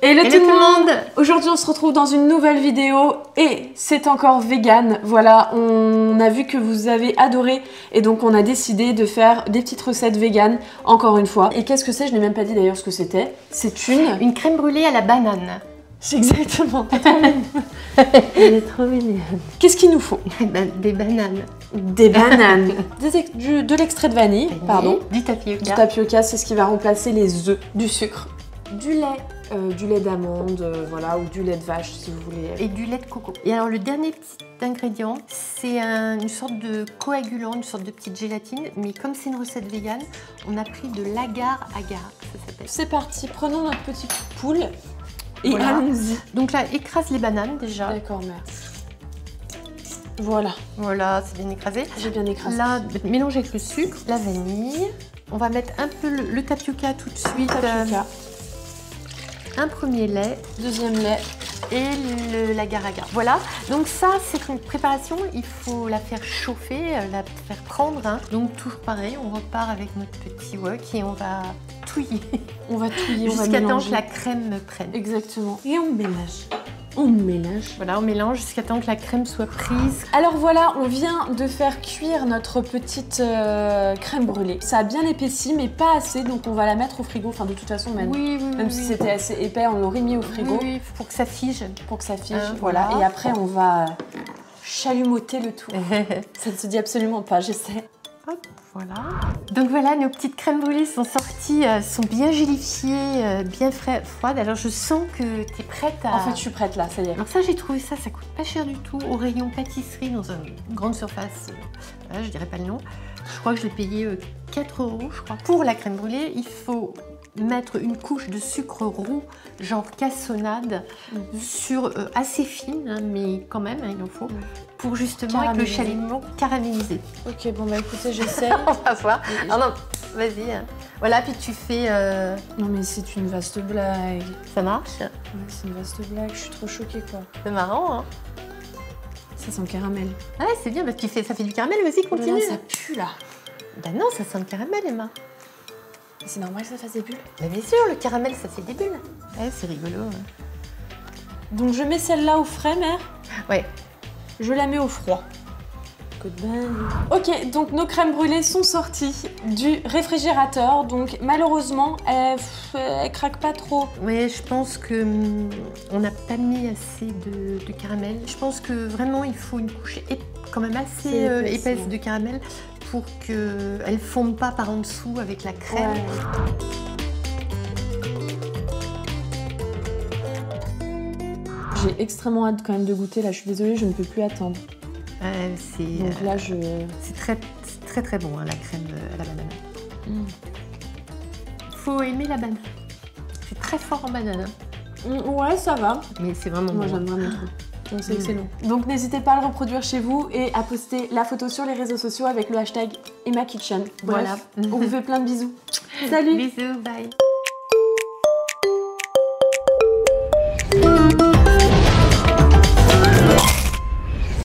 Hello tout le monde. Aujourd'hui on se retrouve dans une nouvelle vidéo et c'est encore vegan. Voilà, on a vu que vous avez adoré et donc on a décidé de faire des petites recettes vegan encore une fois. Et qu'est-ce que c'est? Je n'ai même pas dit d'ailleurs ce que c'était. C'est une crème brûlée à la banane. C'est exactement. Elle est trop mignonne. Qu'est-ce qu'il nous faut? Des bananes. Des bananes. De l'extrait de vanille, pardon. Du tapioca. Du tapioca, c'est ce qui va remplacer les œufs, du sucre, du lait d'amande, voilà, ou du lait de vache si vous voulez. Et du lait de coco. Et alors le dernier petit ingrédient, c'est une sorte de coagulant, une sorte de petite gélatine, mais comme c'est une recette végane, on a pris de l'agar-agar, ça s'appelle. C'est parti, prenons notre petit poule et voilà. Allons-y. Donc là, écrase les bananes déjà. D'accord, mère. Voilà. Voilà, c'est bien écrasé. J'ai bien écrasé. Là, mélange avec le sucre, la vanille. On va mettre un peu le tapioca tout de suite. Tapioca. Un premier lait, deuxième lait et l'agar-agar. Voilà, donc ça c'est une préparation, il faut la faire chauffer, la faire prendre. Hein. Donc toujours pareil, on repart avec notre petit wok et on va touiller. On va touiller, on va jusqu'à mélanger. temps que la crème prenne. Exactement. Et on mélange. On mélange. Voilà, on mélange jusqu'à temps que la crème soit prise. Alors voilà, on vient de faire cuire notre petite crème brûlée. Ça a bien épaissi, mais pas assez, donc on va la mettre au frigo. Enfin, de toute façon, même, si c'était assez épais, on l'aurait mis au frigo. Oui, pour que ça fige. Pour que ça fige, voilà. Et après, on va chalumeauter le tout. Ça ne se dit absolument pas, j'essaie. Hop, voilà. Donc voilà, nos petites crèmes brûlées sont sorties, sont bien gélifiées, bien froides. Alors je sens que tu es prête à... En fait, je suis prête là, ça y est. Alors ça, j'ai trouvé ça coûte pas cher du tout, au rayon pâtisserie dans une grande surface. Voilà, je dirais pas le nom. Je crois que je l'ai payé 4 €, je crois. Pour la crème brûlée, il faut mettre une couche de sucre roux, genre cassonade, sur assez fine, hein, mais quand même, hein, il en faut, pour justement avec le chalumeau caramélisé. Ok, bon bah écoutez, j'essaie. On va voir. Ah non, vas-y. Hein. Voilà, puis tu fais... Non mais c'est une vaste blague. Ça marche? Ouais, c'est une vaste blague, je suis trop choquée quoi. C'est marrant, hein? Ça sent le caramel. Ah ouais, c'est bien, parce que ça fait du caramel, vas-y, continue. Là, ça pue là. Bah non, ça sent le caramel, Emma. C'est normal que ça fasse des bulles? Bah bien sûr, le caramel, ça fait des bulles. Ouais, c'est rigolo. Donc je mets celle-là au frais, mère? Ouais. Je la mets au froid. Goodbye. Ok, donc nos crèmes brûlées sont sorties du réfrigérateur. Donc malheureusement, elles craquent pas trop. Ouais, je pense que on n'a pas mis assez de caramel. Je pense que vraiment, il faut une couche quand même assez épaisse de caramel pour qu'elle ne fonde pas par en dessous avec la crème. Ouais. J'ai extrêmement hâte quand même de goûter. Là, je suis désolée, je ne peux plus attendre. Donc là, c'est très très bon, hein, la crème à la banane. Faut aimer la banane. C'est très fort en banane. Hein. Ouais, ça va. Mais c'est vraiment moi, bon. Moi, j'aime vraiment trop. Donc c'est excellent. Donc n'hésitez pas à le reproduire chez vous et à poster la photo sur les réseaux sociaux avec le hashtag EmmaKitchen. Voilà. On vous fait plein de bisous. Salut. Bisous, bye.